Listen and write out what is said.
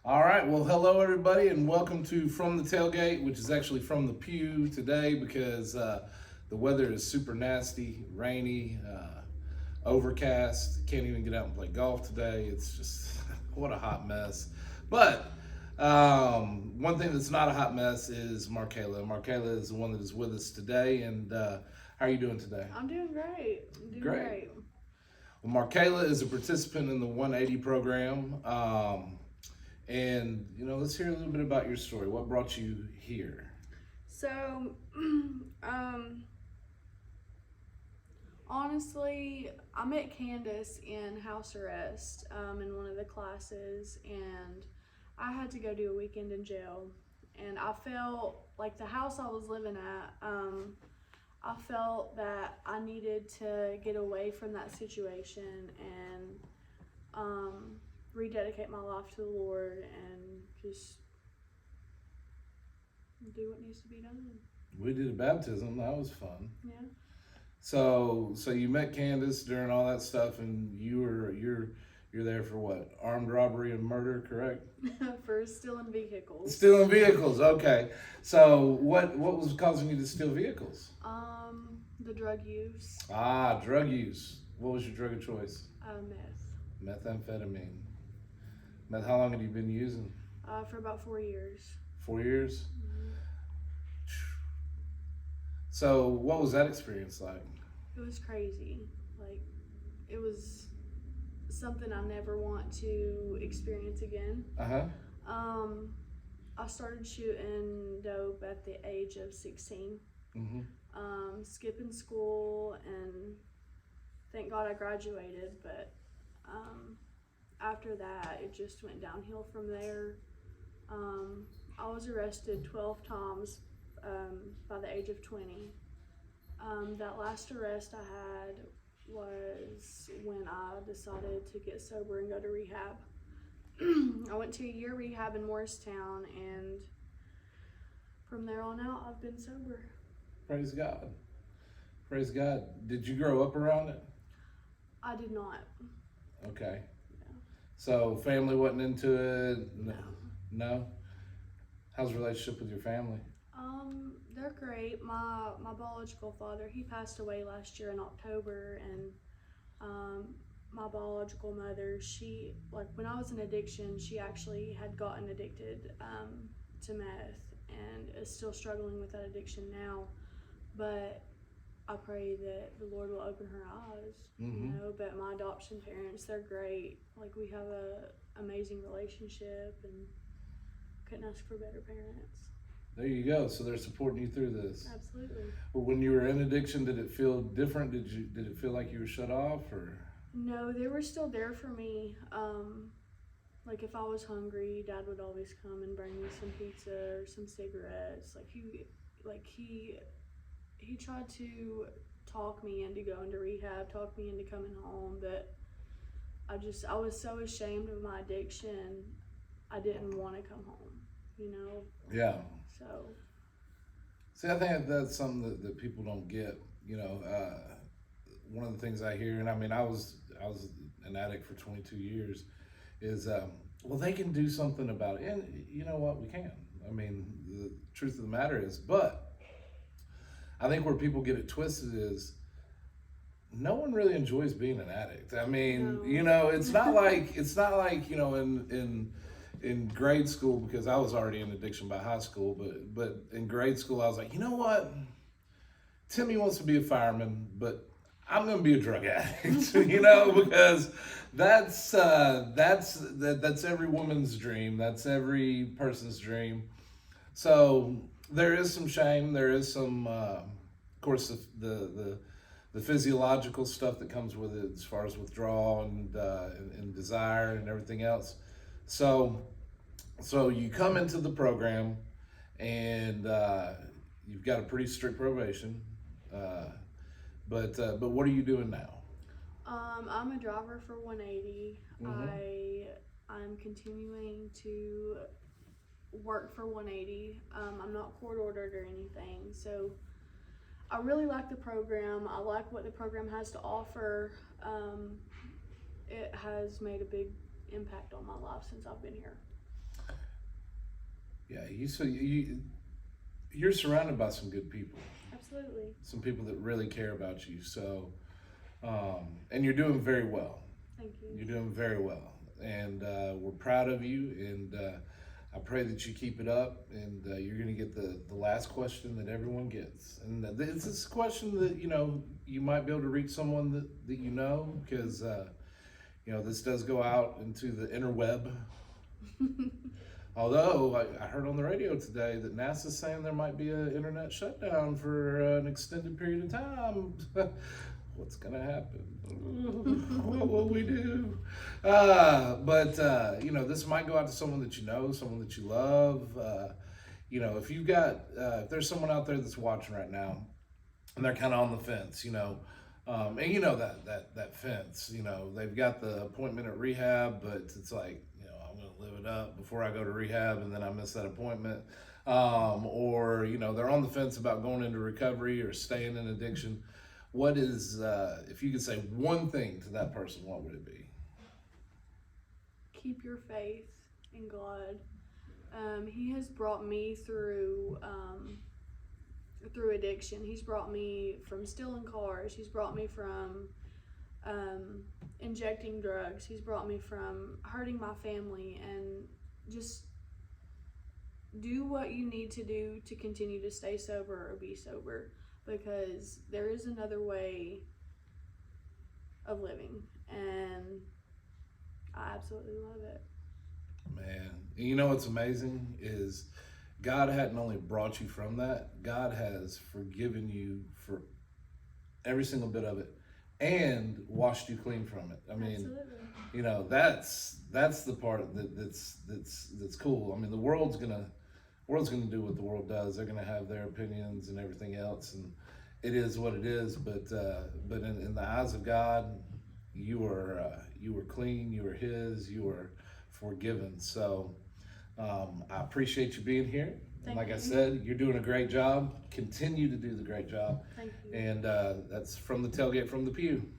All right. Well, hello everybody, and welcome to From the Tailgate, which is actually from the pew today because the weather is super nasty, rainy, overcast. Can't even get out and play golf today. It's just what a hot mess. But one thing that's not a hot mess is Markayla. Markayla is the one that is with us today. And how are you doing today? I'm doing great. I'm doing Great. great. Well, Markayla is a participant in the 180 program. And let's hear a little bit about your story. What brought you here? So, um, honestly, I met Candace in house arrest in one of the classes, and I had to go do a weekend in jail. And I felt like the house I was living at, I felt that I needed to get away from that situation and rededicate my life to the Lord and just do what needs to be done. We did a baptism. That was fun. Yeah. So you met Candace during all that stuff, and you're there for what? Armed robbery and murder, correct? For stealing vehicles. Stealing vehicles. Okay. So what was causing you to steal vehicles? The drug use. Drug use. What was your drug of choice? Meth. Methamphetamine. Meth. How long have you been using? For about 4 years. 4 years. Mm-hmm. So what was that experience like? It was crazy. Like, it was something I never want to experience again. I started shooting dope at the age of 16. Mm-hmm. Skipping school, and thank God I graduated, but after that it just went downhill from there. I was arrested 12 times by the age of 20. That last arrest I had was when I decided to get sober and go to rehab. I went to a year rehab in Morristown, and from there on out I've been sober. Praise God. Praise God. Did you grow up around it? I did not. Okay. Yeah. So family wasn't into it? No. No? How's the relationship with your family? They're great. My biological father, he passed away last year in October, and my biological mother, she, like, when I was in addiction, she actually had gotten addicted to meth and is still struggling with that addiction now. But I pray that the Lord will open her eyes, Mm-hmm. But my adoption parents, they're great. Like, we have a amazing relationship, and couldn't ask for better parents. There you go. So they're supporting you through this. Absolutely. Well, when you were in addiction, did it feel different? Did it feel like you were shut off, or? No, they were still there for me. Like, if I was hungry, Dad would always come and bring me some pizza or some cigarettes. He tried to talk me into going to rehab, talk me into coming home, but I was so ashamed of my addiction, I didn't want to come home. Yeah. So. See, I think that's something that people don't get. One of the things I hear, and I mean, I was an addict for 22 years, is well, they can do something about it, and you know what, we can. I mean, the truth of the matter is, but I think where people get it twisted is no one really enjoys being an addict. I mean, No. it's not like in grade school, because I was already in addiction by high school, but in grade school I was like, you know what? Timmy wants to be a fireman, but I'm going to be a drug addict, because that's every woman's dream. That's every person's dream. So there is some shame. There is some, of course, the physiological stuff that comes with it, as far as withdrawal and desire and everything else. So you come into the program, and you've got a pretty strict probation. But what are you doing now? I'm a driver for 180. Mm-hmm. I'm continuing to work for 180. I'm not court ordered or anything, so I really like the program. I like what the program has to offer. It has made a big impact on my life since I've been here. Yeah, you're surrounded by some good people, Absolutely. some people that really care about you. So, and you're doing very well. Thank you. You're doing very well, and we're proud of you. And I pray that you keep it up. And you're going to get the last question that everyone gets, and it's this question that you might be able to reach someone that you know, because this does go out into the interweb. Although I heard on the radio today that NASA's saying there might be an internet shutdown for an extended period of time. What's gonna happen? What will we do? But this might go out to someone that you know, someone that you love. If you've got, if there's someone out there that's watching right now, and they're kind of on the fence, and that fence, they've got the appointment at rehab, but it's like, I'm going to live it up before I go to rehab, and then I miss that appointment. Or they're on the fence about going into recovery or staying in addiction. What is, if you could say one thing to that person, what would it be? Keep your faith in God. He has brought me through addiction. He's brought me from stealing cars. He's brought me from injecting drugs. He's brought me from hurting my family, and just do what you need to do to continue to stay sober or be sober, because there is another way of living, and I absolutely love it. Man, you know what's amazing is God hadn't only brought you from that, God has forgiven you for every single bit of it and washed you clean from it. I mean, Absolutely. That's the part that's cool. I mean, the world's gonna do what the world does. They're gonna have their opinions and everything else, and it is what it is. But in the eyes of God, you were clean. You were His. You were forgiven. So I appreciate you being here. And like I said, you're doing a great job. Continue to do the great job. Thank you. And that's from the tailgate, from the pew.